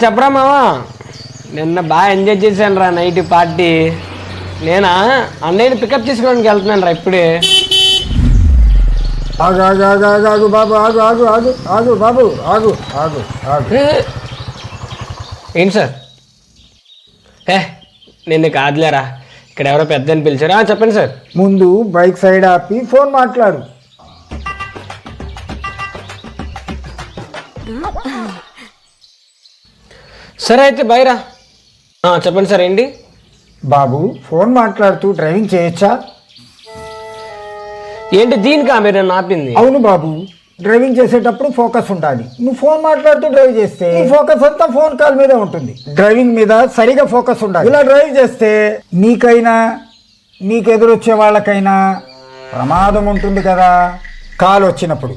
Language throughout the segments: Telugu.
చెప్పరా మావా, నిన్న బాగా ఎంజాయ్ చేశాను రా నైట్ పార్టీ. నేనా అన్నయ్యని పికప్ చేసుకోవడానికి వెళ్తున్నాను రా ఇప్పుడే. ఆగు ఆగు ఆగు ఆగు ఆగు బాబు, ఆగు ఆగు ఆగు ఆగు బాబు, ఆగు ఆగు ఆగు. ఏంటి సార్? నిన్ను కాదులేరా, ఇక్కడ ఎవరో పెద్దని పిలిచారా? చెప్పండి సార్. ముందు బైక్ సైడ్ ఆపి ఫోన్ మాట్లాడు. సరే అయితే బైరా. చెప్పండి సార్. ఏంటి బాబు, ఫోన్ మాట్లాడుతూ డ్రైవింగ్ చేయొచ్చా? ఏంటి దీనికా మీరు నన్ను ఆపింది? అవును బాబు, డ్రైవింగ్ చేసేటప్పుడు ఫోకస్ ఉండాలి. నువ్వు ఫోన్ మాట్లాడుతూ డ్రైవ్ చేస్తే ఫోకస్ అంతా ఫోన్ కాల్ మీదే ఉంటుంది. డ్రైవింగ్ మీద సరిగా ఫోకస్ ఉండాలి. ఇలా డ్రైవ్ చేస్తే నీకైనా నీకు ఎదురొచ్చే వాళ్ళకైనా ప్రమాదం ఉంటుంది కదా. కాల్ వచ్చినప్పుడు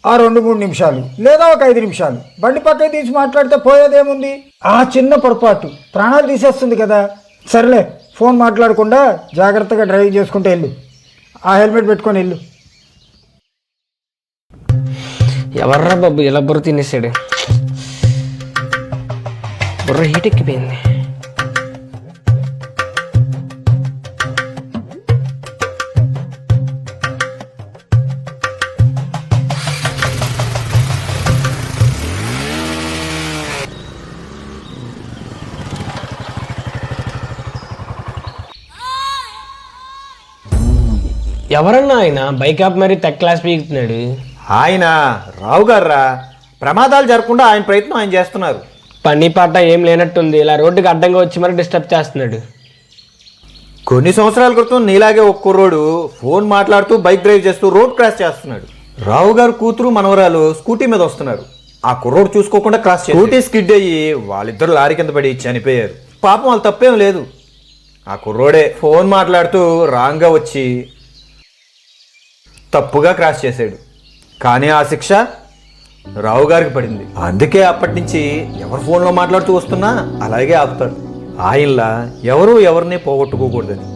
ఆ 2-3 నిమిషాలు లేదా ఒక 5 నిమిషాలు బండి పక్కకి తీసి మాట్లాడితే పోయేదేముంది? ఆ చిన్న పొరపాటు ప్రాణాలు తీసేస్తుంది కదా. సరేలే, ఫోన్ మాట్లాడకుండా జాగ్రత్తగా డ్రైవింగ్ చేసుకుంటూ వెళ్ళు. ఆ హెల్మెట్ పెట్టుకొని వెళ్ళు. ఎవర్రా బాబు ఇలా బుర్ర తినేసాడు? బుర్ర హీట్ ఎక్కిపోయింది. ఎవరన్నా ఆయన బైక్ ఆప్ మరి తెక్ క్లాస్ పీకుతున్నాడు? ఆయన రావు గారురా, ప్రమాదాలు జరగకుండా ఆయన ప్రయత్నం ఆయన చేస్తున్నారు. పని పాట ఏం లేనట్టుంది, ఇలా రోడ్డుకి అడ్డంగా వచ్చి మరి డిస్టర్బ్ చేస్తున్నాడు. కొన్ని సంవత్సరాల క్రితం నీలాగే ఒక కుర్రోడు ఫోన్ మాట్లాడుతూ బైక్ డ్రైవ్ చేస్తూ రోడ్ క్రాస్ చేస్తున్నాడు. రావు గారు కూతురు మనవరాలు స్కూటీ మీద వస్తున్నారు. ఆ కుర్రోడు చూసుకోకుండా క్రాస్ స్కూటీ స్కిడ్ అయ్యి వాళ్ళిద్దరు లారీ కింద పడి చనిపోయారు. పాపం వాళ్ళు తప్పేం లేదు. ఆ కుర్రోడే ఫోన్ మాట్లాడుతూ రాంగ్గా వచ్చి తప్పుగా క్రాస్ చేశాడు. కానీ ఆ శిక్ష రావు గారికి పడింది. అందుకే అప్పటి నుంచి ఎవరు ఫోన్లో మాట్లాడుతూ వస్తున్నా అలాగే ఆపుతారు. ఆయనలా ఎవరు ఎవరిని పోగొట్టుకోకూడదని.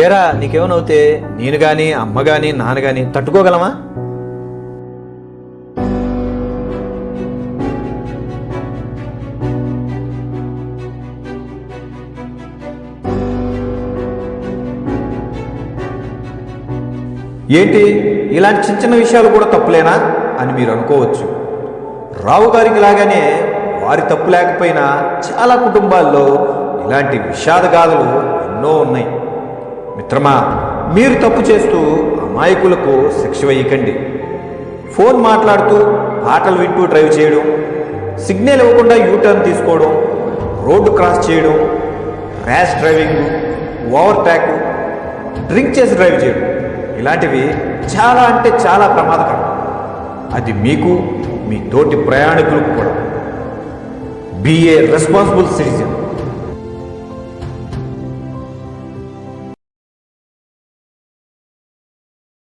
ఏరా, నీకేమనవుతే నేను కానీ అమ్మ కానీ నాన్న కానీ తట్టుకోగలమా? ఏంటి ఇలాంటి చిన్న చిన్న విషయాలు కూడా తప్పులేనా అని మీరు అనుకోవచ్చు. రావు గారికి లాగానే వారి తప్పు లేకపోయినా చాలా కుటుంబాల్లో ఇలాంటి విషాద గాథలు ఎన్నో ఉన్నాయి. మిత్రమా, మీరు తప్పు చేస్తూ అమాయకులకు శిక్ష వేయకండి. ఫోన్ మాట్లాడుతూ పాటలు వింటూ డ్రైవ్ చేయడం, సిగ్నల్ ఇవ్వకుండా యూటర్న్ తీసుకోవడం, రోడ్డు క్రాస్ చేయడం, ర్యాష్ డ్రైవింగ్, ఓవర్టేక్, డ్రింక్ చేసి డ్రైవ్ చేయడం ఇలాంటివి చాలా అంటే చాలా ప్రమాదకరం. అది మీకు, మీ తోటి ప్రయాణికులకు కూడా. Be a responsible citizen.